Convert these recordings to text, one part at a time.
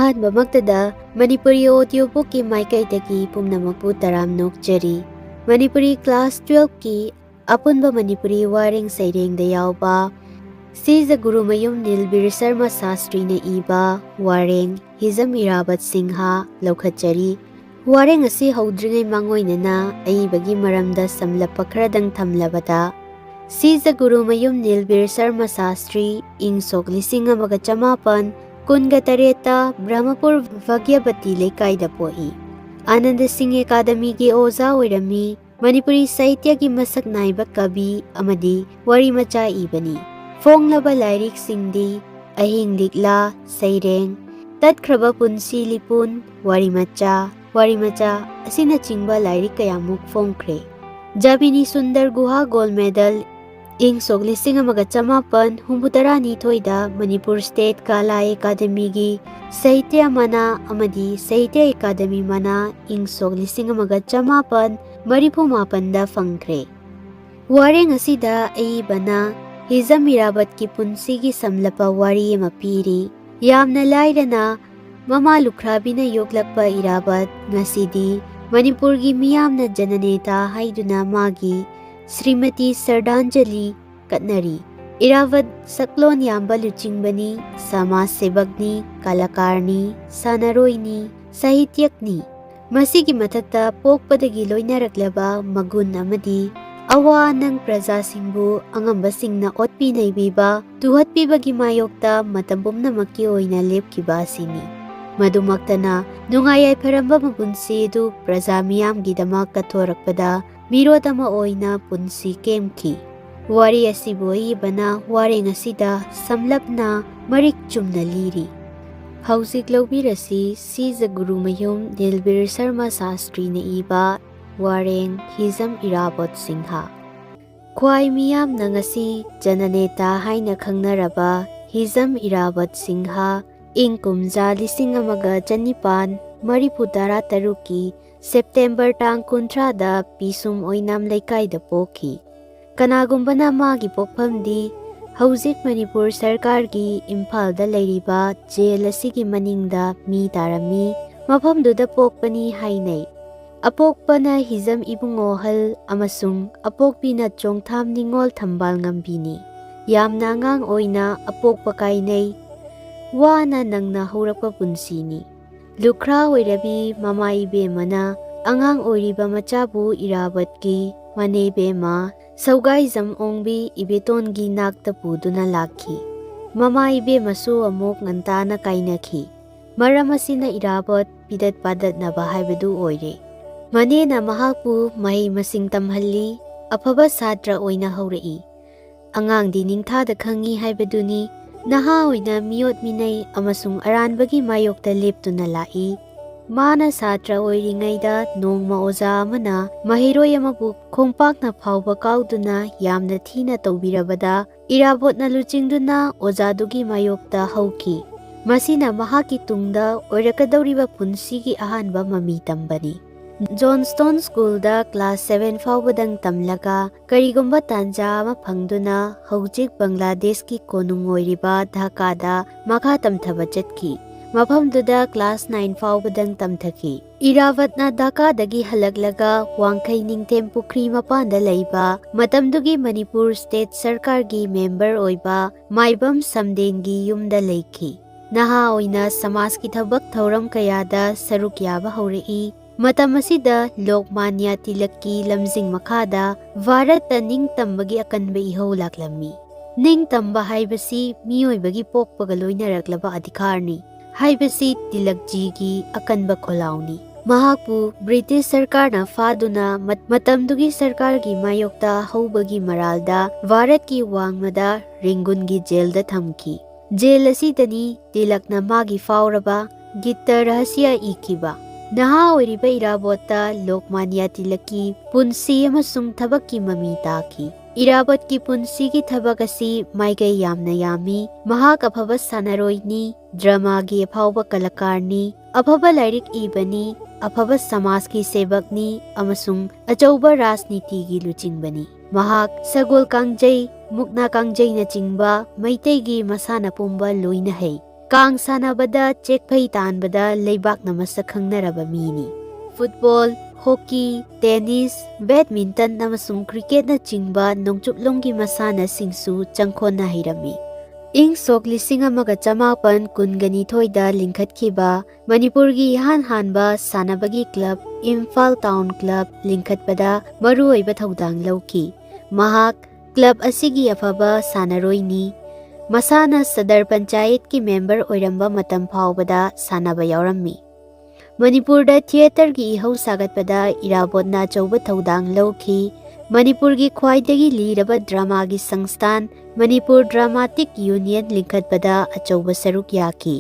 ꯑꯍꯥꯟꯕꯃꯛꯇꯗ ꯃꯅꯤꯄꯨꯔꯤ ꯑꯣꯗꯤꯑꯣꯕꯨꯛꯀꯤ ꯃꯥꯏꯀꯩꯗꯒꯤ ꯄꯨꯝꯅꯃꯛꯄꯨ ꯇꯔꯥꯝ ꯅꯣꯛꯆꯔꯤ꯫ ꯃꯅꯤꯄꯨꯔꯤ ꯀ꯭ꯂꯥꯁ 12ꯀꯤ ꯑꯄꯨꯟꯕ ꯃꯅꯤꯄꯨꯔꯤ ꯋꯥꯔꯦꯡ ꯁꯩꯔꯦꯡꯗ ꯌꯥꯎꯕ ꯁꯤꯖ ꯒꯨꯔꯨꯃꯌꯨꯝ ꯅꯤꯜꯕꯤꯔ ꯁꯔꯃ ꯁꯥꯁꯇ꯭ꯔꯤꯅ ꯏꯕ ꯋꯥꯔꯦꯡ ꯍꯤꯖꯝ ꯏꯔꯥꯕꯠ ꯁꯤꯡꯍ ꯂꯧꯈꯠꯆꯔꯤ꯫ ꯋꯥꯔꯦꯡ ꯑꯁꯤ ꯍꯧꯗ꯭ꯔꯤꯉꯩ ꯃꯥꯡꯑꯣꯏꯅꯅ ꯑꯏꯕꯒꯤ ꯃꯔꯝꯗ ꯁꯝꯂꯞꯄ ꯈꯔꯗꯪ ꯊꯝꯂꯕꯗ ꯁꯤꯖ ꯒꯨꯔꯨꯃꯌꯨꯝ ꯅꯤꯜꯕꯤꯔ ꯁꯔꯃ ꯁꯥꯁꯇ꯭ꯔꯤ ꯏꯪ ꯁꯣꯛ 1918 ꯕ꯭ꯔꯍꯃꯄꯨꯔ ꯚꯒ꯭ꯌꯕꯇꯤ ꯂꯩꯀꯥꯏꯗ ꯄꯣꯛꯏ꯫ ꯑꯥꯅꯟꯗ ꯁꯤꯡ ꯑꯦꯀꯥꯗꯃꯤꯒꯤ ꯑꯣꯖꯥ ꯑꯣꯏꯔꯝꯃꯤ꯫ ꯃꯅꯤꯄꯨꯔꯤ ꯁꯥꯍꯤꯇ꯭ꯌꯒꯤ ꯃꯁꯛ ꯅꯥꯏꯕ ꯀꯕꯤ ꯑꯃꯗꯤ ꯋꯥꯔꯤꯃꯆꯥ ꯏꯕꯅꯤ꯫ ꯐꯣꯡꯂꯕ ꯂꯥꯏꯔꯤꯛꯁꯤꯡꯗꯤ ꯑꯍꯤꯡ ꯂꯤꯛꯂꯥ, ꯁꯩꯔꯦꯡ, ꯇꯠꯈ꯭ꯔꯕ ꯄꯨꯟꯁꯤ ꯂꯤꯄꯨꯟ, ꯋꯥꯔꯤꯃꯆꯥ ꯑꯁꯤꯅꯆꯤꯡꯕ ꯂꯥꯏꯔꯤꯛ ꯀꯌꯥꯃꯨꯛ ꯐꯣꯡꯈ꯭ꯔꯦ꯫ ꯖꯥꯃꯤꯅꯤ ꯁꯨꯟꯗꯔ ꯒꯨꯍꯥ ꯒꯣꯜꯗ ꯃꯦꯗꯜ ꯏꯪ ꯁꯣꯛ 1982ꯗ ꯃꯅꯤꯄꯨꯔ ꯁ꯭ꯇꯦꯠ ꯀꯂꯥ ꯑꯦꯀꯥꯗꯃꯤꯒꯤ ꯁꯥꯍꯤꯇ꯭ꯌ ꯃꯅꯥ ꯑꯃꯗꯤ ꯁꯥꯍꯤꯇ꯭ꯌ ꯑꯦꯀꯥꯗꯃꯤ ꯃꯅꯥ ꯏꯪ ꯁꯣꯛ 1988ꯗ ꯐꯪꯈ꯭ꯔꯦ꯫ ꯋꯥꯔꯦꯡ ꯑꯁꯤꯗ ꯑꯏꯕꯅ ꯍꯤꯖꯝ ꯏꯔꯥꯕꯠꯀꯤ ꯄꯨꯟꯁꯤꯒꯤ ꯁꯝꯂꯞꯄ ꯋꯥꯔꯤ ꯑꯃ ꯄꯤꯔꯤ꯫ ꯌꯥꯝꯅ ꯂꯥꯏꯔꯅ ꯃꯃꯥ ꯂꯨꯈ꯭ꯔꯥꯕꯤꯅ ꯌꯣꯛꯂꯛꯄ ꯏꯔꯥꯕꯠ ꯉꯁꯤꯗꯤ ꯃꯅꯤꯄꯨꯔꯒꯤ ꯃꯤꯌꯥꯝꯅ ꯖꯅꯅꯦꯇꯥ ꯍꯥꯏꯗꯨꯅ ꯃꯥꯒꯤ ꯁ꯭ꯔꯤꯃꯇꯤ ꯁ꯭ꯔꯙꯥꯟꯖꯂꯤ ꯀꯠꯅꯔꯤ꯫ ꯏꯔꯥꯕꯠ ꯁꯛꯂꯣꯟ ꯌꯥꯝꯕ ꯂꯨꯆꯤꯡꯕꯅꯤ, ꯁꯃꯥꯖ ꯁꯦꯕꯛꯅꯤ, ꯀꯂꯥꯀꯥꯔꯅꯤ, ꯁꯥꯟꯅꯔꯣꯏꯅꯤ, ꯁꯥꯍꯤꯇ꯭ꯌꯛꯅꯤ꯫ ꯃꯁꯤꯒꯤ ꯃꯊꯛꯇ ꯄꯣꯛꯄꯗꯒꯤ ꯂꯣꯏꯅꯔꯛꯂꯕ ꯃꯒꯨꯟ ꯑꯃꯗꯤ ꯑꯋꯥ ꯑꯅꯪ प्रꯖꯥꯁꯤꯡꯕꯨ ꯑꯉꯝꯕꯁꯤꯡꯅ ꯑꯣꯠꯄꯤ ꯅꯩꯕꯤꯕ, ꯇꯨꯍꯠꯄꯤꯕꯒꯤ ꯃꯥꯌꯣꯛꯇ ꯃꯇꯝ ꯄꯨꯝꯅꯃꯛꯀꯤ ꯑꯣꯏꯅ ꯂꯦꯞꯈꯤꯕ ꯑꯁꯤꯅꯤ꯫ ꯃꯗꯨꯃꯛꯇꯅ ꯅꯨꯡꯉꯥꯏ ꯌꯥꯏꯐꯔꯝꯕ ꯃꯄꯨꯟꯁꯤ ꯑꯗꯨ ꯄ꯭ꯔꯖꯥ ꯃꯤꯌꯥꯝꯒꯤꯗꯃꯛ ꯀꯠꯊꯣꯔꯛꯄꯗ ꯃꯤꯔꯣꯠ ꯑꯃ ꯑꯣꯏꯅ ꯄꯨꯟꯁꯤ ꯀꯦꯝꯈꯤ꯫ ꯋꯥꯔꯤ ꯑꯁꯤꯕꯨ ꯑꯏꯕꯅ ꯋꯥꯔꯦꯡ ꯑꯁꯤꯗ ꯁꯝꯂꯞꯅ ꯃꯔꯤꯛ ꯆꯨꯝꯅ ꯂꯤꯔꯤ꯫ ꯍꯧꯖꯤꯛ ꯂꯧꯕꯤꯔꯁꯤ ꯁꯤꯖ ꯒꯨꯔꯨꯃꯌꯨꯝ ꯅꯤꯜꯕꯤꯔ ꯁꯔꯃ ꯁꯥꯁꯇ꯭ꯔꯤꯅ ꯏꯕ ꯋꯥꯔꯦꯡ ꯍꯤꯖꯝ ꯏꯔꯥꯕꯠ ꯁꯤꯡꯍ꯫ ꯈ꯭ꯋꯥꯏ ꯃꯤꯌꯥꯝꯅ ꯉꯁꯤ ꯖꯅꯅꯦꯇꯥ ꯍꯥꯏꯅ ꯈꯪꯅꯔꯕ ꯍꯤꯖꯝ ꯏꯔꯥꯕꯠ ꯁꯤꯡꯍ ꯏꯪ ꯀꯨꯝꯖꯥ 1946ꯀꯤ ꯁꯦꯞꯇꯦꯝꯕꯔ ꯇꯥꯡ 30ꯗ ꯄꯤꯁꯨꯝ ꯑꯣꯏꯅꯥꯝ ꯂꯩꯀꯥꯏꯗ ꯄꯣꯛꯈꯤ꯫ ꯀꯅꯥꯒꯨꯝꯕꯅ ꯃꯥꯒꯤ ꯄꯣꯛꯐꯝꯗꯤ ꯍꯧꯖꯤꯛ ꯃꯅꯤꯄꯨꯔ ꯁꯔꯀꯥꯔꯒꯤ ꯏꯝꯐꯥꯜꯗ ꯂꯩꯔꯤꯕ ꯖꯦꯜ ꯑꯁꯤꯒꯤ ꯃꯅꯤꯡꯗ ꯃꯤ ꯇꯥꯔꯝꯃꯤ, ꯃꯐꯝꯗꯨꯗ ꯄꯣꯛꯄꯅꯤ ꯍꯥꯏꯅꯩ꯫ ꯑꯄꯣꯛꯄꯅ ꯍꯤꯖꯝ ꯏꯕꯨꯡꯉꯣꯍꯜ ꯑꯃꯁꯨꯡ ꯑꯄꯣꯛꯄꯤꯅ ꯆꯣꯡꯊꯥꯝ ꯅꯤꯡꯉꯣꯜ ꯊꯝꯕꯥꯜ ꯉꯝꯕꯤꯅꯤ꯫ ꯌꯥꯝꯅ ꯑꯉꯥꯡ ꯑꯣꯏꯅ ꯑꯄꯣꯛꯄ ꯀꯥꯏꯅꯩ꯫ ꯋꯥꯅ ꯅꯪꯅ ꯍꯧꯔꯛꯄ ꯄꯨꯟꯁꯤꯅꯤ꯫ ꯂꯨꯈ꯭ꯔꯥ ꯑꯣꯏꯔꯕꯤ ꯃꯃꯥ ꯏꯕꯦꯝꯃꯅ ꯑꯉꯥꯡ ꯑꯣꯏꯔꯤꯕ ꯃꯆꯥꯕꯨ ꯏꯔꯥꯕꯠꯀꯤ ꯃꯅꯦꯕꯦꯝꯃ ꯁꯧꯒꯥꯏꯖꯝ ꯑꯣꯡꯕꯤ ꯏꯕꯦꯇꯣꯟꯒꯤ ꯅꯥꯛꯇ ꯄꯨꯗꯨꯅ ꯂꯥꯛꯈꯤ꯫ ꯃꯃꯥ ꯏꯕꯦꯝꯃꯁꯨ ꯑꯃꯨꯛ ꯉꯟꯇꯥꯅ ꯀꯥꯏꯅꯈꯤ꯫ ꯃꯔꯝ ꯑꯁꯤꯅ ꯏꯔꯥꯕꯠ ꯄꯤꯗꯠ ꯄꯥꯗꯠꯅꯕ ꯍꯥꯏꯕꯗꯨ ꯑꯣꯏꯔꯦ꯫ ꯃꯅꯦꯅ ꯃꯍꯥꯛꯄꯨ ꯃꯍꯩ ꯃꯁꯤꯡ ꯇꯝꯍꯜꯂꯤ, ꯑꯐꯕ ꯁꯥꯇ꯭ꯔ ꯑꯣꯏꯅ ꯍꯧꯔꯛꯏ꯫ ꯑꯉꯥꯡꯗꯤ ꯅꯤꯡꯊꯥꯗ ꯈꯪꯏ ꯍꯥꯏꯕꯗꯨꯅꯤ꯫ ꯅꯍꯥ ꯑꯣꯏꯅ ꯃꯤꯑꯣꯠ ꯃꯤꯅꯩ ꯑꯃꯁꯨꯡ ꯑꯔꯥꯟꯕꯒꯤ ꯃꯥꯌꯣꯛꯇ ꯂꯦꯞꯇꯨꯅ ꯂꯥꯛꯏ꯫ ꯃꯥꯅ ꯁꯥꯇ꯭ꯔ ꯑꯣꯏꯔꯤꯉꯩꯗ ꯅꯣꯡꯃ ꯑꯣꯖꯥ ꯑꯃꯅ ꯃꯍꯩꯔꯣꯏ ꯑꯃꯕꯨ ꯈꯣꯡꯄꯥꯛꯅ ꯐꯥꯎꯕ ꯀꯥꯎꯗꯨꯅ ꯌꯥꯝꯅ ꯊꯤꯅ ꯇꯧꯕꯤꯔꯕꯗ ꯏꯔꯥꯕꯣꯠꯅ ꯂꯨꯆꯤꯡꯗꯨꯅ ꯑꯣꯖꯥꯗꯨꯒꯤ ꯃꯥꯌꯣꯛꯇ ꯍꯧꯈꯤ꯫ ꯃꯁꯤꯅ ꯃꯍꯥꯛꯀꯤ ꯇꯨꯡꯗ ꯑꯣꯏꯔꯛꯀꯗꯧꯔꯤꯕ ꯄꯨꯟꯁꯤꯒꯤ ꯑꯍꯥꯟꯕ ꯃꯃꯤ ꯇꯝꯕꯅꯤ꯫ ꯖꯣꯟꯁꯇꯣꯟ ꯁ꯭ꯀꯨꯜꯗ ꯀ꯭ꯂꯥꯁ 7 ꯐꯥꯎꯕꯗꯪ ꯇꯝꯂꯒ ꯀꯔꯤꯒꯨꯝꯕ ꯇꯥꯟꯖꯥ ꯑꯃ ꯐꯪꯗꯨꯅ ꯍꯧꯖꯤꯛ ꯕꯪꯒ꯭ꯂꯥꯗꯦꯁꯀꯤ ꯀꯣꯅꯨꯡ ꯑꯣꯏꯔꯤꯕ ꯙꯥꯀꯥꯗ ꯃꯈꯥ ꯇꯝꯊꯕ ꯆꯠꯈꯤ꯫ ꯃꯐꯝꯗꯨꯗ ꯀ꯭ꯂꯥꯁ 9 ꯐꯥꯎꯕꯗꯪ ꯇꯝꯊꯈꯤ꯫ ꯏꯔꯥꯕꯠꯅ ꯙꯥꯀꯥꯗꯒꯤ ꯍꯜꯂꯛꯂꯒ ꯋꯥꯡꯈꯩ ꯅꯤꯡꯊꯦꯝ ꯄꯨꯈ꯭ꯔꯤ ꯃꯄꯥꯟꯗ ꯂꯩꯕ ꯃꯇꯝꯗꯨꯒꯤ ꯃꯅꯤꯄꯨꯔ ꯁ꯭ꯇꯦꯠ ꯁꯔꯀꯥꯔꯒꯤ ꯃꯦꯝꯕꯔ ꯑꯣꯏꯕ ꯃꯥꯏꯕꯝ ꯁꯝꯗꯦꯟꯒꯤ ꯌꯨꯝꯗ ꯂꯩꯈꯤ꯫ ꯅꯍꯥ ꯑꯣꯏꯅ ꯁꯃꯥꯖꯀꯤ ꯊꯕꯛ ꯊꯧꯔꯝ ꯀꯌꯥꯗ ꯁꯔꯨꯛ ꯌꯥꯕ ꯍꯧꯔꯛꯏ꯫ ꯃꯇꯝ ꯑꯁꯤꯗ ꯂꯣꯛꯃꯥꯟꯌꯥ ꯇꯤꯂꯛꯀꯤ ꯂꯝꯖꯤꯡ ꯃꯈꯥꯗ ꯚꯥꯔꯠꯇ ꯅꯤꯡꯇꯝꯕꯒꯤ ꯑꯀꯟꯕ ꯏꯍꯧ ꯂꯥꯛꯂꯝꯃꯤ꯫ ꯅꯤꯡꯇꯝꯕ ꯍꯥꯏꯕꯁꯤ ꯃꯤꯑꯣꯏꯕꯒꯤ ꯄꯣꯛꯄꯒ ꯂꯣꯏꯅꯔꯛꯂꯕ ꯑꯙꯤꯀꯥꯔꯅꯤ ꯍꯥꯏꯕꯁꯤ ꯇꯤꯂꯛꯖꯤꯒꯤ ꯑꯀꯟꯕ ꯈꯣꯜꯂꯥꯎꯅꯤ꯫ ꯃꯍꯥꯛꯄꯨ ꯕ꯭ꯔꯤꯇꯤꯁ ꯁꯔꯀꯥꯔꯅ ꯐꯥꯗꯨꯅ ꯃꯇꯝꯗꯨꯒꯤ ꯁꯔꯀꯥꯔꯒꯤ ꯃꯥꯌꯣꯛꯇ ꯍꯧꯕꯒꯤ ꯃꯔꯥꯜꯗ ꯚꯥꯔꯠꯀꯤ ꯋꯥꯡꯃꯗ ꯔꯦꯡꯒꯨꯟꯒꯤ ꯖꯦꯜꯗ ꯊꯝꯈꯤ꯫ ꯖꯦꯜ ꯑꯁꯤꯗꯅꯤ ꯇꯤꯂꯛꯅ ꯃꯥꯒꯤ ꯐꯥꯎꯔꯕ ꯒꯤꯇ ꯔꯍꯁ꯭ꯌ ꯏꯈꯤꯕ꯫ ꯅꯍꯥ ꯑꯣꯏꯔꯤꯕ ꯏꯔꯥꯕꯣꯠꯇ ꯂꯣꯛꯃꯥꯟꯌꯥ ꯇꯤꯂꯛꯀꯤ ꯄꯨꯟꯁꯤ ꯑꯃꯁꯨꯡ ꯊꯕꯛꯀꯤ ꯃꯃꯤ ꯇꯥꯈꯤ꯫ ꯏꯔꯥꯕꯠꯀꯤ ꯄꯨꯟꯁꯤꯒꯤ ꯊꯕꯛ ꯑꯁꯤ ꯃꯥꯏꯀꯩ ꯌꯥꯝꯅ ꯌꯥꯝꯃꯤ꯫ ꯃꯍꯥꯛ ꯑꯐꯕ ꯁꯥꯟꯅꯔꯣꯏꯅꯤ, ꯗ꯭ꯔꯃꯥꯒꯤ ꯑꯐꯥꯎꯕ ꯀꯂꯥꯀꯥꯔꯅꯤ, ꯑꯐꯕ ꯂꯥꯏꯔꯤꯛ ꯏꯕꯅꯤ, ꯑꯐꯕ ꯁꯃꯥꯖꯀꯤ ꯁꯦꯕꯛꯅꯤ ꯑꯃꯁꯨꯡ ꯑꯆꯧꯕ ꯔꯥꯖꯅꯤꯇꯤꯒꯤ ꯂꯨꯆꯤꯡꯕꯅꯤ꯫ ꯃꯍꯥꯛ ꯁꯒꯣꯜ ꯀꯥꯡꯖꯩ, ꯃꯨꯛꯅꯥ ꯀꯥꯡꯖꯩꯅꯆꯤꯡꯕ ꯃꯩꯇꯩꯒꯤ ꯃꯁꯥꯟꯅ ꯄꯨꯝꯕ ꯂꯣꯏꯅ ꯍꯩ꯫ ꯀꯥꯡ ꯁꯥꯟꯅꯕꯗ ꯆꯦꯛꯐꯩ ꯇꯥꯟꯕꯗ ꯂꯩꯕꯥꯛꯅ ꯃꯁꯛ ꯈꯪꯅꯔꯕ ꯃꯤꯅꯤ꯫ ꯐꯨꯠꯕꯣꯜ, ꯍꯣꯀꯤ, ꯇꯦꯅꯤꯁ, ꯕꯦꯗꯃꯤꯟꯇꯟ ꯑꯃꯁꯨꯡ ꯀ꯭ꯔꯤꯀꯦꯠꯅꯆꯤꯡꯕ ꯅꯣꯡꯆꯨꯞꯂꯣꯝꯒꯤ ꯃꯁꯥꯟꯅꯁꯤꯡꯁꯨ ꯆꯪꯈꯣꯟꯅ ꯍꯩꯔꯝꯃꯤ꯫ ꯏꯪ ꯁꯣꯛ 1882ꯗ ꯂꯤꯡꯈꯠꯈꯤꯕ ꯃꯅꯤꯄꯨꯔꯒꯤ ꯏꯍꯥꯟ ꯍꯥꯟꯕ ꯁꯥꯟꯅꯕꯒꯤ ꯀ꯭ꯂꯕ ꯏꯝꯐꯥꯜ ꯇꯥꯎꯟ ꯀ꯭ꯂꯕ ꯂꯤꯡꯈꯠꯄꯗ ꯃꯔꯨꯑꯣꯏꯕ ꯊꯧꯗꯥꯡ ꯂꯧꯈꯤ꯫ ꯃꯍꯥꯛ ꯀ꯭ꯂꯕ ꯑꯁꯤꯒꯤ ꯑꯐꯕ ꯁꯥꯟꯅꯔꯣꯏꯅꯤ꯫ ꯃꯁꯥꯅ ꯁꯗꯔ ꯄꯟꯆꯥꯌꯠꯀꯤ ꯃꯦꯝꯕꯔ ꯑꯣꯏꯔꯝꯕ ꯃꯇꯝ ꯐꯥꯎꯕꯗ ꯁꯥꯟꯅꯕ ꯌꯥꯎꯔꯝꯃꯤ꯫ ꯃꯅꯤꯄꯨꯔꯗ ꯊꯤꯌꯦꯇꯔꯒꯤ ꯏꯍꯧ ꯁꯥꯒꯠꯄꯗ ꯏꯔꯥꯕꯣꯠꯅ ꯑꯆꯧꯕ ꯊꯧꯗꯥꯡ ꯂꯧꯈꯤ꯫ ꯃꯅꯤꯄꯨꯔꯒꯤ ꯈ꯭ꯋꯥꯏꯗꯒꯤ ꯂꯤꯔꯕ ꯗ꯭ꯔꯥꯃꯥꯒꯤ ꯁꯪꯁꯊꯥꯟ ꯃꯅꯤꯄꯨꯔ ꯗ꯭ꯔꯥꯃꯥꯇꯤꯛ ꯌꯨꯅꯤꯌꯟ ꯂꯤꯡꯈꯠꯄꯗ ꯑꯆꯧꯕ ꯁꯔꯨꯛ ꯌꯥꯈꯤ꯫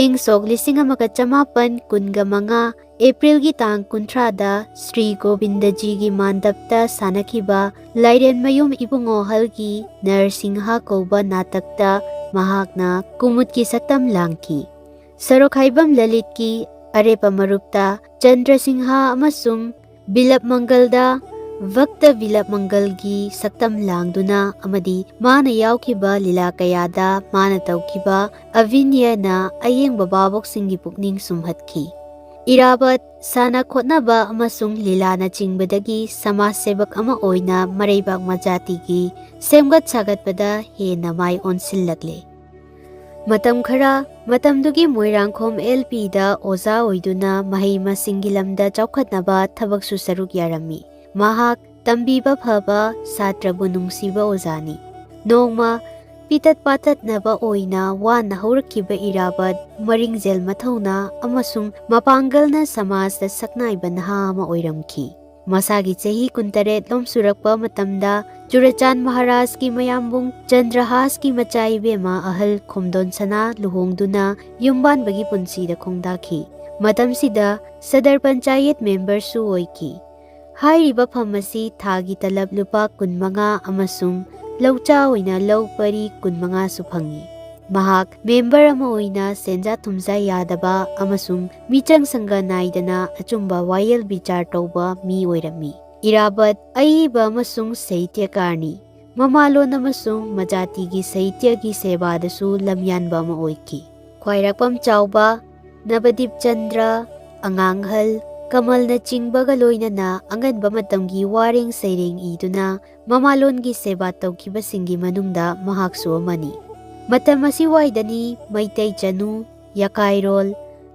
ꯏꯪ ꯁꯣꯛ 1885 ꯑꯦꯄ꯭ꯔꯤꯜꯒꯤ ꯇꯥꯡ 30ꯗ ꯁ꯭ꯔꯤ ꯒꯣꯕꯤꯟꯗꯖꯤꯒꯤ ꯃꯥꯟꯗꯞꯇ ꯁꯥꯟꯅꯈꯤꯕ ꯂꯥꯏꯔꯦꯟꯃꯌꯨꯝ ꯏꯕꯨꯡꯉꯣꯍꯜꯒꯤ ꯅꯔꯁꯤꯡꯍ ꯀꯧꯕ ꯅꯥꯇꯛꯇ ꯃꯍꯥꯛꯅ ꯀꯨꯃꯨꯗꯀꯤ ꯁꯛꯇꯝ ꯂꯥꯡꯈꯤ꯫ ꯁꯔꯣꯛꯈꯥꯏꯕꯝ ꯂꯂꯤꯠꯀꯤ ꯑꯔꯦꯞꯄ ꯃꯔꯨꯞꯇ ꯆꯟꯗ꯭ꯔꯁꯤꯡꯍ ꯑꯃꯁꯨꯡ ꯕꯤꯂꯞ ꯃꯪꯒꯜꯗ ꯚꯛꯇ ꯕꯤꯂꯞ ꯃꯪꯒꯜꯒꯤ ꯁꯛꯇꯝ ꯂꯥꯡꯗꯨꯅ ꯑꯃꯗꯤ ꯃꯥꯅ ꯌꯥꯎꯈꯤꯕ ꯂꯤꯂꯥ ꯀꯌꯥꯗ ꯃꯥꯅ ꯇꯧꯈꯤꯕ ꯑꯚꯤꯅꯌꯅ ꯑꯌꯦꯡꯕ ꯚꯥꯕꯣꯛꯁꯤꯡꯒꯤ ꯄꯨꯛꯅꯤꯡ ꯁꯨꯝꯍꯠꯈꯤ꯫ ꯏꯔꯥꯕꯠ ꯁꯥꯟꯅ ꯈꯣꯠꯅꯕ ꯑꯃꯁꯨꯡ ꯂꯤꯂꯥꯅꯆꯤꯡꯕꯗꯒꯤ ꯁꯃꯥꯖ ꯁꯦꯕꯛ ꯑꯃ ꯑꯣꯏꯅ ꯃꯔꯩꯕꯥꯛ ꯃꯖꯥꯇꯤꯒꯤ ꯁꯦꯝꯒꯠ ꯁꯥꯒꯠꯄꯗ ꯍꯦꯟꯅ ꯃꯥꯏ ꯑꯣꯟꯁꯤꯜꯂꯛꯂꯦ꯫ ꯃꯇꯝ ꯈꯔ ꯃꯇꯝꯗꯨꯒꯤ ꯃꯣꯏꯔꯥꯡꯈꯣꯝ LPꯗ ꯑꯣꯖꯥ ꯑꯣꯏꯗꯨꯅ ꯃꯍꯩ ꯃꯁꯤꯡꯒꯤ ꯂꯝꯗ ꯆꯥꯎꯈꯠꯅꯕ ꯊꯕꯛꯁꯨ ꯁꯔꯨꯛ ꯌꯥꯔꯝꯃꯤ꯫ ꯃꯍꯥꯛ ꯇꯝꯕꯤꯕ ꯐꯕ, ꯁꯥꯇ꯭ꯔꯕꯨ ꯅꯨꯡꯁꯤꯕ ꯑꯣꯖꯥꯅꯤ꯫ ꯅꯣꯡꯃ ꯄꯤꯇꯠ ꯄꯥꯇꯠꯅꯕ ꯑꯣꯏꯅ ꯋꯥꯅ ꯍꯧꯔꯛꯈꯤꯕ ꯏꯔꯥꯕꯠ ꯃꯔꯤꯡꯖꯦꯜ ꯃꯊꯧꯅꯥ ꯑꯃꯁꯨꯡ ꯃꯄꯥꯡꯒꯜꯅ ꯁꯃꯥꯖꯗ ꯁꯛꯅꯥꯏꯕ ꯅꯍꯥ ꯑꯃ ꯑꯣꯏꯔꯝꯈꯤ꯫ ꯃꯁꯥꯒꯤ ꯆꯍꯤ 19 ꯁꯨꯔꯛꯄ ꯃꯇꯝꯗ ꯆꯨꯔꯆꯥꯟ ꯃꯍꯥꯔꯥꯖꯀꯤ ꯃꯌꯥꯝꯕꯨꯡ ꯆꯟꯗ꯭ꯔꯍꯥꯁꯀꯤ ꯃꯆꯥ ꯏꯕꯦꯝꯃ ꯑꯍꯜ ꯈꯣꯝꯗꯣꯟꯁꯅꯥ ꯂꯨꯍꯣꯡꯗꯨꯅ ꯌꯨꯝꯕꯥꯟꯕꯒꯤ ꯄꯨꯟꯁꯤꯗ ꯈꯣꯡꯗꯥꯈꯤ꯫ ꯃꯇꯝꯁꯤꯗ ꯁꯗꯔ ꯄꯟꯆꯥꯌꯠ ꯃꯦꯝꯕꯔꯁꯨ ꯑꯣꯏꯈꯤ꯫ ꯍꯥꯏꯔꯤꯕ ꯐꯝ ꯑꯁꯤ ꯊꯥꯒꯤ ꯇꯂꯕ ꯂꯨꯄꯥ 25 ꯑꯃꯁꯨꯡ ꯂꯧꯆꯥ ꯑꯣꯏꯅ ꯂꯧ ꯄꯔꯤ 25ꯁꯨ ꯐꯪꯏ꯫ ꯃꯍꯥꯛ ꯃꯦꯝꯕꯔ ꯑꯃ ꯑꯣꯏꯅ ꯁꯦꯟꯖꯥ ꯊꯨꯝꯖꯥ ꯌꯥꯗꯕ ꯑꯃꯁꯨꯡ ꯃꯤꯆꯪ ꯁꯪꯒ ꯅꯥꯏꯗꯅ ꯑꯆꯨꯝꯕ ꯋꯥꯌꯦꯜ ꯕꯤꯆꯥꯔ ꯇꯧꯕ ꯃꯤ ꯑꯣꯏꯔꯝꯃꯤ꯫ ꯏꯔꯥꯕꯠ ꯑꯏꯕ ꯑꯃꯁꯨꯡ ꯁꯥꯍꯤꯇ꯭ꯌꯀꯥꯔꯅꯤ꯫ ꯃꯃꯥꯂꯣꯟ ꯑꯃꯁꯨꯡ ꯃꯖꯥꯇꯤꯒꯤ ꯁꯥꯍꯤꯇ꯭ꯌꯒꯤ ꯁꯦꯕꯥꯗꯁꯨ ꯂꯝꯌꯥꯟꯕ ꯑꯃ ꯑꯣꯏꯈꯤ꯫ ꯈ꯭ꯋꯥꯏꯔꯥꯛꯄꯝ ꯆꯥꯎꯕ, ꯅꯕꯗꯤꯞ ꯆꯟꯗ꯭ꯔ, ꯑꯉꯥꯡꯍꯜ, ꯀꯃꯜꯅꯆꯤꯡꯕꯒ ꯂꯣꯏꯅꯅ ꯑꯉꯟꯕ ꯃꯇꯝꯒꯤ ꯋꯥꯔꯦꯡ ꯁꯩꯔꯦꯡ ꯏꯗꯨꯅ ꯃꯃꯥꯂꯣꯟꯒꯤ ꯁꯦꯕꯥ ꯇꯧꯈꯤꯕꯁꯤꯡꯒꯤ ꯃꯅꯨꯡꯗ ꯃꯍꯥꯛꯁꯨ ꯑꯃꯅꯤ꯫ ꯃꯇꯝ ꯑꯁꯤꯋꯥꯏꯗꯅꯤ ꯃꯩꯇꯩ ꯆꯅꯨ, ꯌꯥꯀꯥꯏꯔꯣꯜ,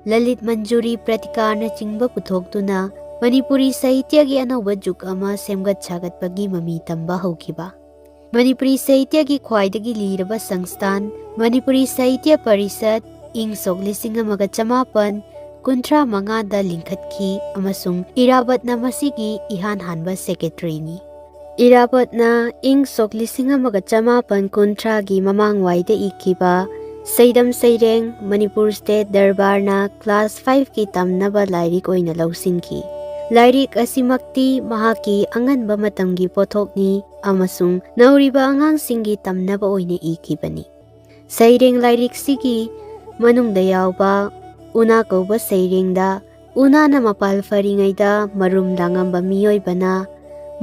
ꯂꯂꯤꯠ ꯃꯟꯖꯨꯔꯤ ꯄ꯭ꯔꯇꯤꯀꯥꯔꯅꯆꯤꯡꯕ ꯄꯨꯊꯣꯛꯇꯨꯅ ꯃꯅꯤꯄꯨꯔꯤ ꯁꯥꯍꯤꯇ꯭ꯌꯒꯤ ꯑꯅꯧꯕ ꯖꯨꯒ ꯑꯃ ꯁꯦꯝꯒꯠ ꯁꯥꯒꯠꯄꯒꯤ ꯃꯃꯤ ꯇꯝꯕ ꯍꯧꯈꯤꯕ꯫ ꯃꯅꯤꯄꯨꯔꯤ ꯁꯥꯍꯤꯇ꯭ꯌꯒꯤ ꯈ꯭ꯋꯥꯏꯗꯒꯤ ꯂꯤꯔꯕ ꯁꯪꯁꯊꯥꯟ ꯃꯅꯤꯄꯨꯔꯤ ꯁꯥꯍꯤꯇ꯭ꯌ ꯄꯔꯤꯁꯠ ꯏꯪ ꯁꯣꯛ 1835ꯗ ꯂꯤꯡꯈꯠꯈꯤ ꯑꯃꯁꯨꯡ ꯏꯔꯥꯕꯠꯅ ꯃꯁꯤꯒꯤ ꯏꯍꯥꯟ ꯍꯥꯟꯕ ꯁꯦꯀ꯭ꯔꯦꯇꯔꯤꯅꯤ꯫ ꯏꯔꯥꯕꯠꯅ ꯏꯪ ꯁꯣꯛ 1830ꯒꯤ ꯃꯃꯥꯡꯋꯥꯏꯗ ꯏꯈꯤꯕ ꯁꯩꯗꯝ ꯁꯩꯔꯦꯡ ꯃꯅꯤꯄꯨꯔ ꯁ꯭ꯇꯦꯠ ꯗꯔꯕꯥꯔꯅ ꯀ꯭ꯂꯥꯁ 5ꯀꯤ ꯇꯝꯅꯕ ꯂꯥꯏꯔꯤꯛ ꯑꯣꯏꯅ ꯂꯧꯁꯤꯟꯈꯤ꯫ ꯂꯥꯏꯔꯤꯛ ꯑꯁꯤꯃꯛꯇꯤ ꯃꯍꯥꯛꯀꯤ ꯑꯉꯟꯕ ꯃꯇꯝꯒꯤ ꯄꯣꯠꯊꯣꯛꯅꯤ ꯑꯃꯁꯨꯡ ꯅꯧꯔꯤꯕ ꯑꯉꯥꯡꯁꯤꯡꯒꯤ ꯇꯝꯅꯕ ꯑꯣꯏꯅ ꯏꯈꯤꯕꯅꯤ꯫ ꯁꯩꯔꯦꯡ ꯂꯥꯏꯔꯤꯛꯁꯤꯒꯤ ꯃꯅꯨꯡꯗ ꯌꯥꯎꯕ ꯎꯅꯥ ꯀꯧꯕ ꯁꯩꯔꯦꯡꯗ ꯎꯅꯥꯅ ꯃꯄꯥꯜ ꯐꯔꯤꯉꯩꯗ ꯃꯔꯨꯝ ꯂꯥꯡꯉꯝꯕ ꯃꯤꯑꯣꯏꯕꯅ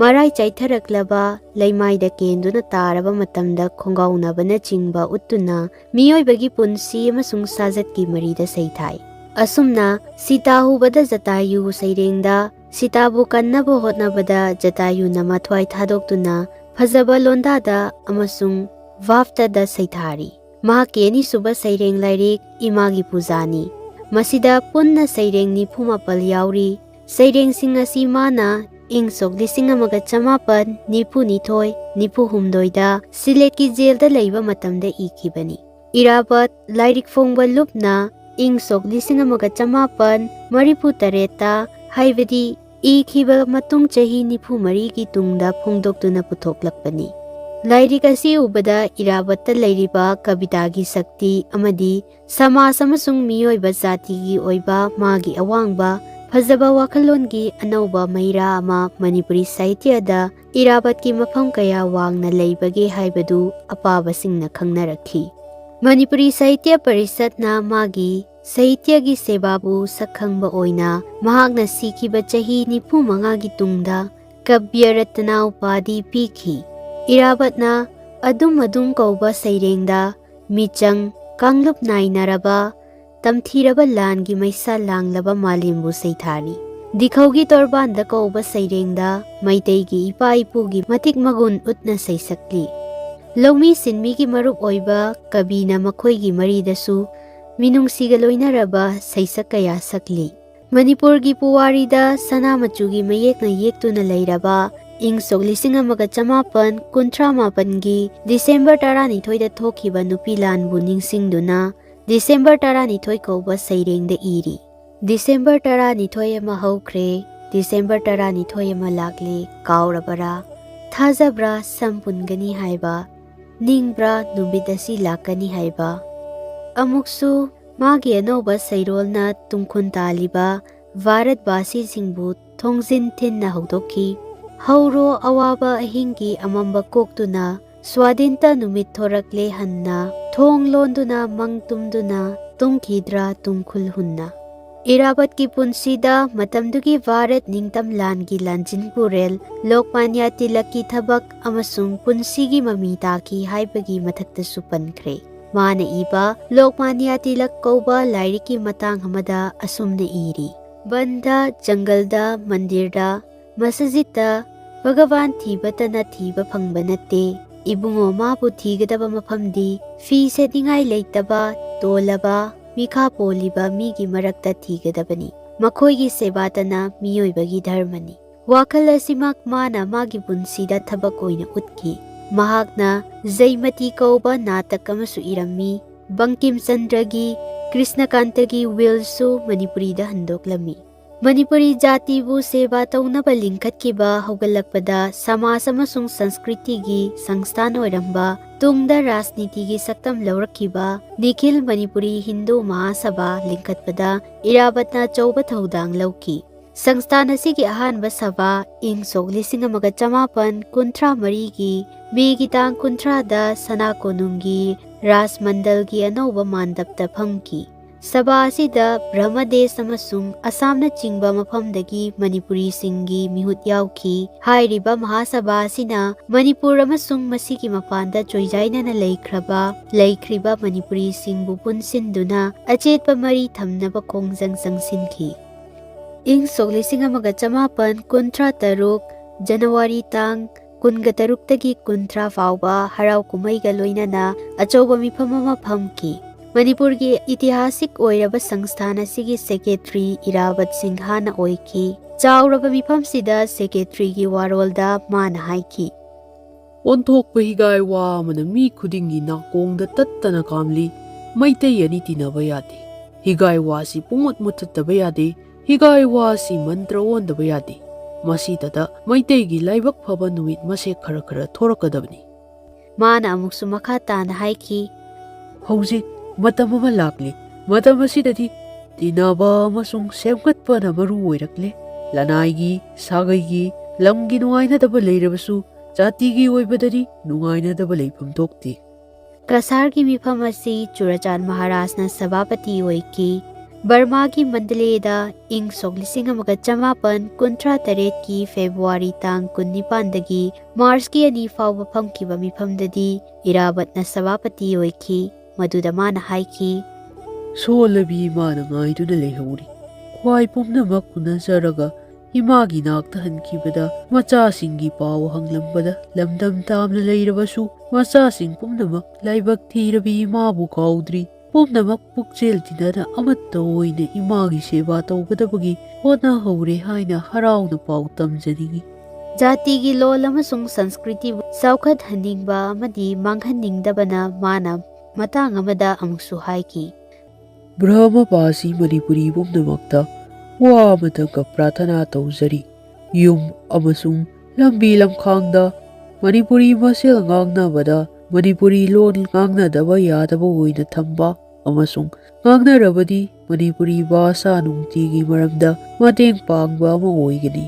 ꯃꯔꯥꯏ ꯆꯥꯏꯊꯔꯛꯂꯕ ꯂꯩꯃꯥꯏꯗ ꯀꯦꯟꯗꯨꯅ ꯇꯥꯔꯕ ꯃꯇꯝꯗ ꯈꯣꯡꯒꯥꯎꯅꯕꯅꯆꯤꯡꯕ ꯎꯠꯇꯨꯅ ꯃꯤꯑꯣꯏꯕꯒꯤ ꯄꯨꯟꯁꯤ ꯑꯃꯁꯨꯡ ꯁꯥꯖꯠꯀꯤ ꯃꯔꯤꯗ ꯁꯩꯊꯥꯏ꯫ ꯑꯁꯨꯝꯅ ꯁꯤꯇꯥ ꯍꯨꯕꯗ ꯖꯇꯥꯌꯨ ꯁꯩꯔꯦꯡꯗ ꯁꯤꯇꯥꯕꯨ ꯀꯟꯅꯕ ꯍꯣꯠꯅꯕꯗ ꯖꯇꯥꯌꯨꯅ ꯃꯊ꯭ꯋꯥꯏ ꯊꯥꯗꯣꯛꯇꯨꯅ ꯐꯖꯕ ꯂꯣꯟꯗꯥꯗ ꯑꯃꯁꯨꯡ ꯚꯥꯞꯇꯗ ꯁꯩꯊꯥꯔꯤ꯫ ꯃꯍꯥꯛꯀꯤ ꯑꯅꯤꯁꯨꯕ ꯁꯩꯔꯦꯡ ꯂꯥꯏꯔꯤꯛ ꯏꯃꯥꯒꯤ ꯄꯨꯖꯥꯅꯤ꯫ ꯃꯁꯤꯗ ꯄꯨꯟꯅ ꯁꯩꯔꯦꯡ 94 ꯌꯥꯎꯔꯤ꯫ ꯁꯩꯔꯦꯡꯁꯤꯡ ꯑꯁꯤ ꯃꯥꯅ ꯏꯪ ꯁꯣꯛ 1892-93ꯗ ꯁꯤꯂꯦꯠꯀꯤ ꯖꯦꯜꯗ ꯂꯩꯕ ꯃꯇꯝꯗ ꯏꯈꯤꯕꯅꯤ꯫ ꯏꯔꯥꯕꯠ ꯂꯥꯏꯔꯤꯛ ꯐꯣꯡꯕ ꯂꯨꯞꯅ ꯏꯪ ꯁꯣꯛ 1838ꯗ ꯍꯥꯏꯕꯗꯤ ꯏꯈꯤꯕ ꯃꯇꯨꯡ ꯆꯍꯤ 94ꯒꯤ ꯇꯨꯡꯗ ꯐꯣꯡꯗꯣꯛꯇꯨꯅ ꯄꯨꯊꯣꯛꯂꯛꯄꯅꯤ꯫ ꯂꯥꯏꯔꯤꯛ ꯑꯁꯤ ꯎꯕꯗ ꯏꯔꯥꯕꯠꯇ ꯂꯩꯔꯤꯕ ꯀꯕꯤꯇꯥꯒꯤ ꯁꯛꯇꯤ ꯑꯃꯗꯤ ꯁꯃꯥꯖ ꯑꯃꯁꯨꯡ ꯃꯤꯑꯣꯏꯕ ꯖꯥꯇꯤꯒꯤ ꯑꯣꯏꯕ ꯃꯥꯒꯤ ꯑꯋꯥꯡꯕ ꯐꯖꯕ ꯋꯥꯈꯜꯂꯣꯟꯒꯤ ꯑꯅꯧꯕ ꯃꯩꯔꯥ ꯑꯃ ꯃꯅꯤꯄꯨꯔꯤ ꯁꯥꯍꯤꯇ꯭ꯌꯗ ꯏꯔꯥꯕꯠꯀꯤ ꯃꯐꯝ ꯀꯌꯥ ꯋꯥꯡꯅ ꯂꯩꯕꯒꯦ ꯍꯥꯏꯕꯗꯨ ꯑꯄꯥꯕꯁꯤꯡꯅ ꯈꯪꯅꯔꯛꯈꯤ꯫ ꯃꯅꯤꯄꯨꯔꯤ ꯁꯥꯍꯤꯇ꯭ꯌ ꯄꯔꯤꯁꯠꯅ ꯃꯥꯒꯤ ꯁꯥꯍꯤꯇ꯭ꯌꯒꯤ ꯁꯦꯕꯥꯕꯨ ꯁꯛꯈꯪꯕ ꯑꯣꯏꯅ ꯃꯍꯥꯛꯅ ꯁꯤꯈꯤꯕ ꯆꯍꯤ 95ꯒꯤ ꯇꯨꯡꯗ ꯀꯕ꯭ꯌ ꯔꯠꯇꯅ ꯎꯄꯥꯙꯤ ꯄꯤꯈꯤ꯫ ꯏꯔꯥꯕꯠꯅ ꯑꯗꯨꯝ ꯀꯧꯕ ꯁꯩꯔꯦꯡꯗ ꯃꯤꯆꯪ, कांगलुप नाइनरबा तमथीरबा लानगी मैसा लांगलबा मालिमबु सैथारी दिखौगी तोरबान द कौबा सैरेंगदा मैतैगी इपा इपुगी मतिक मगुन उतना सैसक्ली लौमी सिनमीगी मरुप ओइबा कबीना मखोइगी मरीदसु मिनुंगसिगा लोइनरबा सैसक कया सकली मणिपुरगी पुवारीदा सना मचुगी मयेकना येक्तुना लैरबा इंग सोक 1958 गी दिसेंबर 12 थोखिबा नुपी लानबु निंगसिंगदुना दिसेंबर 12 कौबा सैरेंगदा इरी दिसेंबर 12 अमा हौख्रे दिसेंबर 12 अमा लागले काउरबरा थाजब्रा संपुनगनी हाइबा निंगब्रा नुमित असि लाकनी हाइबा अमुकसु मागी अनौबा सैरोलना तुमखुन तालिबा भारतवासी सिंहबु थोंजिन थिन्ना हौदोखी हौरो अवाबा अहिंगी अमंबा कोक्तुना स्वाधीनता नुमित थोरकले हन्ना थोंग लोंदुना मंग तुमदुना तुमखिद्रा तुमखुल हुन्ना इरावत की पुंसीदा मतमदुगी भारत निंगतम लानगी लांजिनपुरेल लोकमान्य तिलक की थबक अमसुंग पुंसीगी ममी ताकी हाइबगी मथक्तसु पनख्रे माना इबा लोकमान्य तिलक कौबा लाइरिकी मतांग हमदा असुमने इरी बंदा जंगलदा मंदिरदा मस्जिददा भगवान थीबतना थीबा फंगबा नत्ते इबुंगो माबु थीगदबा मफमदी फी सेटिंगाई लेतबा तोलबा मिखा पोलिबा मीगी मरक्ता थीगदबनी मखोइगी सेबातना मियोइबगी धर्मनी वाखल असिमक माना मागी पुंसीदा थबक ओइना उतकी महाकना जयमती कौबा नाटक अमसु इरम्मी बंकिम चंद्रगी कृष्णकांतगी विलसु मणिपुरीदा हंदोकलमी मणिपुरी जातिबु सेवा तौनबा लिंखत्किबा हौगलकपदा समाज अमसुंग संस्कृतिगी संस्थान ओइरंबा तुंगदा राजनीतिगी सक्तम लौरक्किबा निखिल मणिपुरी हिंदू महासभा लिंखत्पदा इराबतना चौबा थौदांग लौकी संस्थान असिगी अहानबा सभा इंग सोक 1953 गी मेगी तांग 19 सना कोनुंगी राजमंडलगी अनौबा मानदबता फंकी सभा असिदा ब्रह्मदेश अमसुंग असमना चिंगबा मफमदगी मणिपुरी सिंगी मिहुत याउखी हाइरिबा महासभा असिना मणिपुर अमसुंग मसिगी मपानदा चोइजाइनना लैख्रिबा मणिपुरी सिंगबु पुनसिनदुना अचेतपा मरी थमनबा खोंगजंग संगसिनखी इंग सोक 1953 जनवरी तांग 13 कुंथ्रा फाउबा हराव कुमैगा लोइनना अचौबा मिफम अमा फमकी मणिपुर की ऐतिहासिक ओइरबा संस्थान असिगी सेक्रेटरी इरावत सिंघाना ओइकी चाउरबा मिफमसिदा सेक्रेटरी की वारोलदा माना हाइकी ओंथोकपा हिगाई वा अमना मी खुदिंगी नाकोंगदा तत्तना कामली मैतै अनि तिनबा यादे हिगाई वासी पुंगत मुथतबा यादे हिगाई वासी मंत्र ओंदबा यादे मसीददा मैतैगी लाइबक फबा नुमित मसे खरा खरा थोरकदबनी माना अमुकसु मखा ताना हाइकी हौजिक मतम अमा लाक्ले मतम असिददि तिनबा अमसुंग सेमगतपना मरु ओइरक्ले लनाइगी सागैगी लमगी नुंगाइनदबा लैरबसु जातिगी ओइबददि नुंगाइनदबा लैफम थोक्ते कसार की मिफम असि चुराचान महाराजना सभापति ओइकी बर्मा की मंडलेदा इंग सोक 1958 की फेब्रुआरी तांग 19 मार्च की अनि फाउबा फमकिबा मिफमददि इरावतना सभापति ओइकी मधुदा माना हाइकी सोलबी माना गाइदुना लेहौरी ख्वाइ पुमनमक उनजरगा इमागी नाक्ता हनखिबदा मचासिंगी पाव हंगलंबदा लमदम तामना लैरबसु मचासिंग पुमनमक लाइबक थीरबी इमाबु काउद्री पुमनमक पुक्चेल तिनना अमत्ता ओइना इमागी सेवा तौगदबगी होना हौरे हाइना हराउना पाव तमजनिगी जाति की लोल अमसुंग संस्कृति सौखत हनिंगबा अमदि मांगहनिंगदबना माना मतंग अमदा अमुकसु हाइकी ब्रह्मपासी मणिपुरी पुमनमक्ता वा अमतंग प्रार्थना तौजरी युम अमसुंग लंबी लमखांगदा मणिपुरी मसेल ngangnabada मणिपुरी लोन ngangnadaba yadaba oina thamba अमसुंग ngangnarabadi मणिपुरी भाषा नुंगतिगी मरमदा मतेंग पांगबा अमा ओइगनी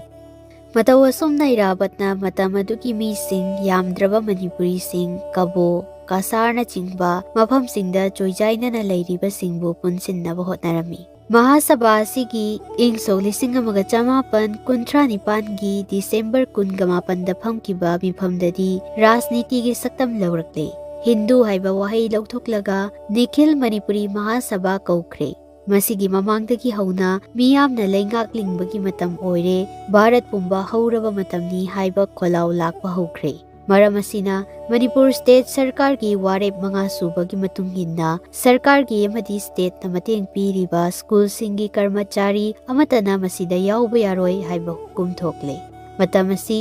मतौ असुमना इरावतना मतमदुगी मीसिंग यामद्रबा मणिपुरी सिंग कबो कासारना चिंगबा मफम सिंगदा चोइजाइनना लैरिबा सिंगबु पुनसिन्नबा होतनारमी महासभा असिगी इंग सोक 1959 गी दिसेंबर 19 फमकिबा मिफमददि राजनीति की सक्तम लौरक्ले Hindu haiba wahai lauthoklaga Nikhil Manipuri Mahasabha kौkhre masigi mamangdagi hauna miyamna leingak lingbagi matam oire Bharat pumba hauraba matamni haiba kholau lakpa hौkhre maram asina Manipur State Sarkar gi warep manga subagi matunginna Sarkar gi amadi state na mateng piriba school singi karmachari amatana masida yauba yaroi haiba hukum thokle matam asi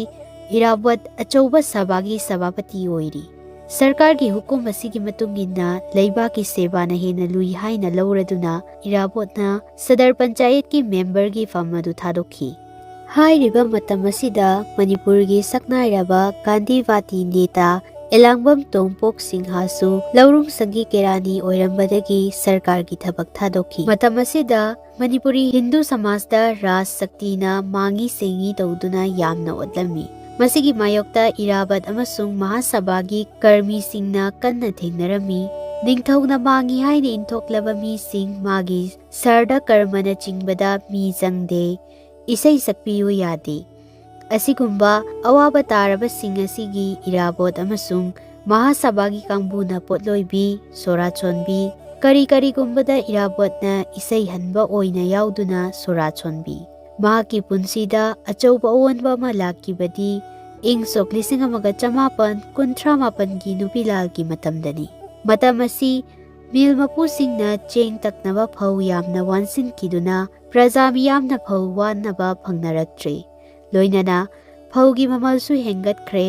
Irabot achauba sabagi sabapati oiri Sarkar gi hukum asigi matunginna leiba ki seba na hena lui haina lauraduna Irabot na Sadar Panchayat ki member gi famadu thadokhi Hairiba matam asida Manipur gi saknairaba Gandhivati neta Elangbam Tongpok Singhasu Laurum Sangi Kerani oirambadagi Sarkar gi thabak thadokhi matam asida Manipuri Hindu Samajda Raj Saktina mangi sengi tawduna yamna odlami Masigi mayokta Irabat amasung Mahasabagi karmi singna kanna thengnarami ningthauna mangi haina inthoklaba mi sing magi sarda karmana chingbada mi jangde isai sakpiyu yade asigumba awaba taraba sing asigi Irabot amasung Mahasabagi kangbuna potloibi sorachonbi kari gumbada Irabotna isai hanba oina yauduna sorachonbi Mahaki punsida achauba awanba malakibadi ing sok 1958 gi nupilal gi matamdani matam asi mil mapusingna cheng taknaba phau yamna wansin kiduna praja miyamna phau wanaba phangnaraktre loinana phau gi mamalsu hengatkhre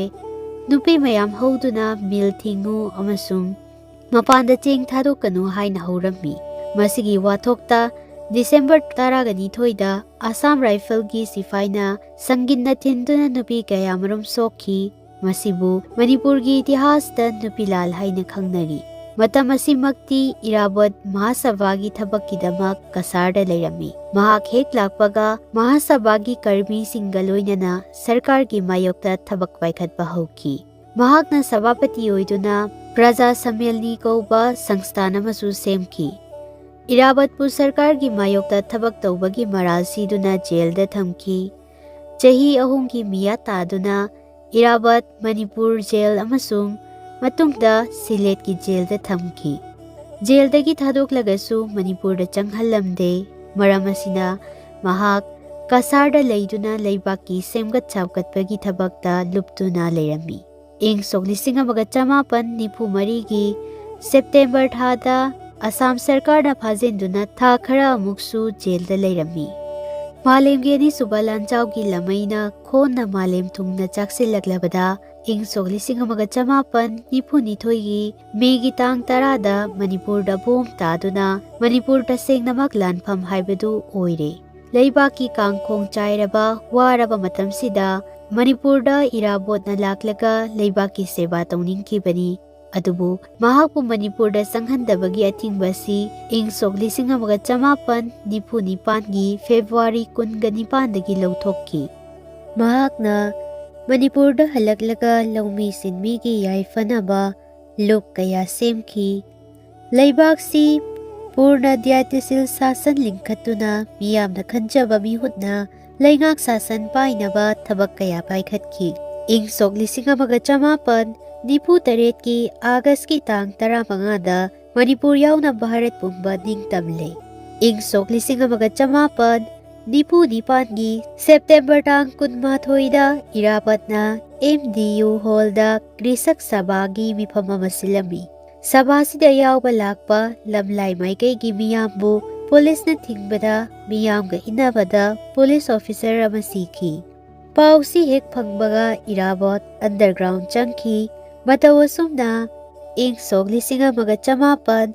nupi mayam hauduna mil thingu amasung mapanda cheng thadokanu haina haurammi masigi wathokta December 12 da Assam Rifle gi sifaina sanginna thinduna nupi kayamarum sokhi masibu Manipur gi itihas da nupi lal haina khangnari matam asimakti Irabot Mahasabha gi thabak kidamak kasarda leirami mahak hek lakpaga Mahasabha gi karmi singaloinana sarkar gi mayokta thabak paikhatba hauki mahakna sabapati oiduna Praja Sammelni kauba sangsthana masu semki Irabatpur Sarkar gi mayokta thabak tawbagi maral siduna jail da thamki chahi ahum gi miya taduna Irabat Manipur jail amasung matungda Silet gi jail da thamki jail dagi thadoklagasu Manipur da changhallamde maram asina mahak kasarda leiduna leibaki semgat chapkatpagi thabakta luptuna leirami ing sok 1994 gi September thada Assam Sarkar na phajenduna tha khara amuksu jail da leirami malem gi ani subalanchau gi lamaina khonna malem thungna chaksilaklabada ing sok 1994 gi megi tang 10 da Manipur da bom taduna Manipur da sengnamak lanpham haibadu oire leibaki kangkhong chairaba waraba matamsida Manipur da Irabot na laklaga leibaki seba tawninghibani adubu mahakpu Manipur da sanghandabagi atingbasi ing sok 1994 gi February 19 dagi lauthokki mahakna Manipur da halaklaga laumi sinmi gi yaifanaba luk kaya semki leibaksi purna dyatisil sasan lingkhatuna miyamna khanjaba mihutna leingak sasan painaba thabak kaya paikhatki ing sok 1998 Nipu taret ki August ki tang 15 da Manipur yauna Bharat pumba ningtamle ing sok 1998 Nipu nipan gi September tang 12 da Irabat na MDU hall da Krisak Sabha gi mifam ama silami sabha sida yauba lakpa lamlai maikai gi miyambu police na thingbada miyamga inabada police officer ama sikhi pausi hek phangbaga Irabot underground changki matawasumna ing sok 1998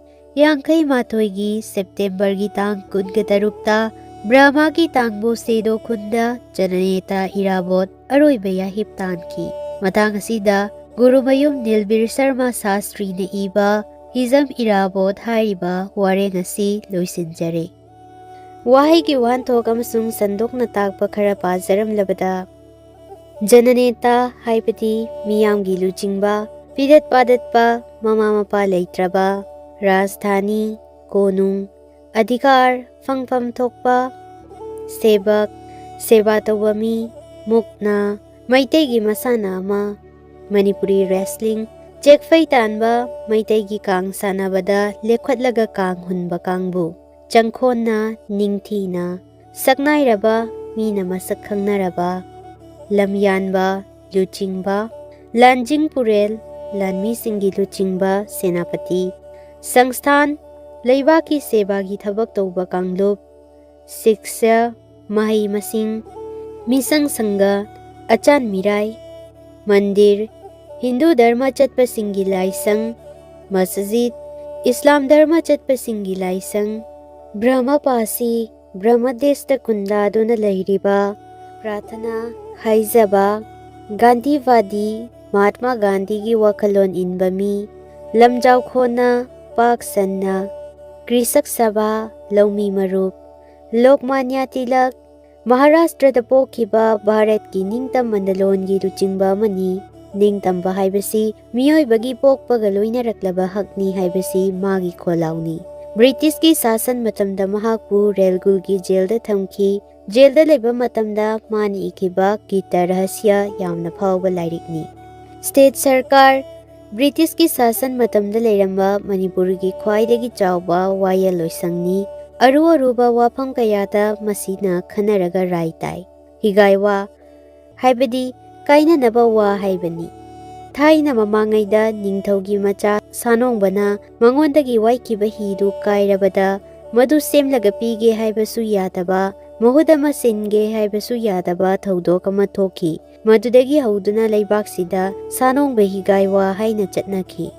gi September gi tang 13 Brahma gi tangbo sedo khunda jananeta Irabot aroiba yahip tanki matang asida Gurumayum Nilbir Sarma Sastri na iba Hizam Irabot hariba wareng asi loisinjare wahay gi wanthok amasung sandok na tagpa khara pajaram labada Jananeta haibati miyamgi luchingba pidat padatpa mama mapa leitraba Rajdhani konung adhikar fangfam thokpa sebak seba tawami mukna maitegi masana ama Manipuri wrestling ꯆꯦꯛꯐꯩ ꯇꯥꯟꯕ ꯃꯩꯇꯩꯒꯤ ꯀꯥꯡ ꯁꯥꯟꯅꯕꯗ ꯂꯦꯞꯈꯠꯂꯒ ꯀꯥꯡ ꯍꯨꯟꯕ ꯀꯥꯡꯕꯨ, ꯆꯪꯈꯣꯟꯅ ꯅꯤꯡꯊꯤꯅ, ꯁꯛꯅꯥꯏꯔꯕ ꯃꯤꯅ ꯃꯁꯛ ꯈꯪꯅꯔꯕ, ꯂꯝꯌꯥꯟꯕ ꯂꯨꯆꯤꯡꯕ, ꯂꯥꯟꯖꯤꯡ ꯄꯨꯔꯦꯜ ꯂꯥꯟꯃꯤꯁꯤꯡꯒꯤ ꯂꯨꯆꯤꯡꯕ ꯁꯦꯅꯥꯄꯇꯤ, ꯁꯪꯁꯊꯥꯟ ꯂꯩꯕꯥꯛꯀꯤ ꯁꯦꯕꯥꯒꯤ ꯊꯕꯛ ꯇꯧꯕ ꯀꯥꯡꯂꯨꯞ, ꯁꯤꯛꯁ꯭ꯌ ꯃꯍꯩ ꯃꯁꯤꯡ, ꯃꯤꯁꯪ ꯁꯪꯒ, ꯑꯆꯥꯟ ꯃꯤꯔꯥꯏ, ꯃꯟꯗꯤꯔ ꯍꯤꯟꯗꯨ ꯙꯔꯃ ꯆꯠꯄꯁꯤꯡꯒꯤ ꯂꯥꯏꯁꯪ, ꯃꯁꯖꯤꯗ ꯏꯁꯂꯥꯝ ꯙꯔꯃ ꯆꯠꯄꯁꯤꯡꯒꯤ ꯂꯥꯏꯁꯪ, ꯕ꯭ꯔꯍ꯭ꯃꯄꯥꯁꯤ ꯕ꯭ꯔꯍ꯭ꯃꯗꯦꯁꯇ ꯈꯨꯟꯗꯥꯗꯨꯅ ꯂꯩꯔꯤꯕ, ꯄ꯭ꯔꯥꯊꯅꯥ ꯍꯥꯏꯖꯕ, ꯒꯥꯟꯙꯤꯋꯥꯗꯤ ꯃꯍꯥꯠꯃꯥ ꯒꯥꯟꯙꯤꯒꯤ ꯋꯥꯈꯜꯂꯣꯟ ꯏꯟꯕ ꯃꯤ, ꯂꯝꯖꯥꯎꯈꯣꯟꯅ ꯄꯥꯛ ꯁꯟꯅ, ꯀ꯭ꯔꯤꯁꯛ ꯁꯚꯥ ꯂꯧꯃꯤ ꯃꯔꯨꯞ, ꯂꯣꯛꯃꯥꯟꯌꯥ ꯇꯤꯂꯛ ꯃꯍꯥꯔꯥꯁꯇ꯭ꯔꯗ ꯄꯣꯛꯈꯤꯕ ꯚꯥꯔꯠꯀꯤ ꯅꯤꯡꯇꯝꯕ ꯂꯣꯟꯒꯤ ꯂꯨꯆꯤꯡꯕ ꯑꯃꯅꯤ꯫ ꯅꯤꯡꯇꯝꯕ ꯍꯥꯏꯕꯁꯤ ꯃꯤꯑꯣꯏꯕꯒꯤ ꯄꯣꯛꯄꯒ ꯂꯣꯏꯅꯔꯛꯂꯕ ꯍꯛꯅꯤ ꯍꯥꯏꯕꯁꯤ ꯃꯥꯒꯤ ꯈꯣꯜꯂꯥꯎꯅꯤ꯫ ꯕ꯭ꯔꯤꯇꯤꯁꯀꯤ ꯁꯥꯁꯟ ꯃꯇꯝꯗ ꯃꯍꯥꯛꯄꯨ ꯔꯦꯜꯒꯨꯜꯒꯤ ꯖꯦꯜꯗ ꯊꯝꯈꯤ꯫ ꯖꯦꯜꯗ ꯂꯩꯕ ꯃꯇꯝꯗ ꯃꯥꯅ ꯏꯈꯤꯕ ꯒꯤꯇꯥ ꯔꯍꯁ꯭ꯌ ꯌꯥꯝꯅ ꯐꯥꯎꯕ ꯂꯥꯏꯔꯤꯛꯅꯤ꯫ ꯁ꯭ꯇꯦꯠ ꯁꯔꯀꯥꯔ ꯕ꯭ꯔꯤꯇꯤꯁꯀꯤ ꯁꯥꯁꯟ ꯃꯇꯝꯗ ꯂꯩꯔꯝꯕ ꯃꯅꯤꯄꯨꯔꯒꯤ ꯈ꯭ꯋꯥꯏꯗꯒꯤ ꯆꯥꯎꯕ ꯋꯥꯌꯦꯜ ꯂꯣꯏꯁꯪꯅꯤ꯫ ꯑꯔꯨ ꯑꯔꯨꯕ ꯋꯥꯐꯝ ꯀꯌꯥꯗ ꯃꯁꯤꯅ ꯈꯟꯅꯔꯒ ꯔꯥꯏ ꯇꯥꯏ꯫ ꯍꯤꯒꯥꯏ ꯋꯥ ꯍꯥꯏꯕꯗꯤ ꯀꯥꯏꯅꯅꯕ ꯋꯥ ꯍꯥꯏꯕꯅꯤ꯫ ꯊꯥꯏꯅ ꯃꯃꯥꯡꯉꯩꯗ ꯅꯤꯡꯊꯧꯒꯤ ꯃꯆꯥ ꯁꯥꯅꯣꯡꯕꯅ ꯃꯉꯣꯟꯗꯒꯤ ꯋꯥꯏꯈꯤꯕ ꯍꯤꯗꯨ ꯀꯥꯏꯔꯕꯗ ꯃꯗꯨ ꯁꯦꯝꯂꯒ ꯄꯤꯒꯦ ꯍꯥꯏꯕꯁꯨ ꯌꯥꯗꯕ, ꯃꯍꯨꯠ ꯑꯃ ꯁꯤꯟꯒꯦ ꯍꯥꯏꯕꯁꯨ ꯌꯥꯗꯕ ꯊꯧꯗꯣꯛ ꯑꯃ ꯊꯣꯛꯈꯤ꯫ ꯃꯗꯨꯗꯒꯤ ꯍꯧꯗꯨꯅ ꯂꯩꯕꯥꯛꯁꯤꯗ ꯁꯥꯅꯣꯡꯕ ꯍꯤꯒꯥꯏ ꯋꯥ ꯍꯥꯏꯅ ꯆꯠꯅꯈꯤ꯫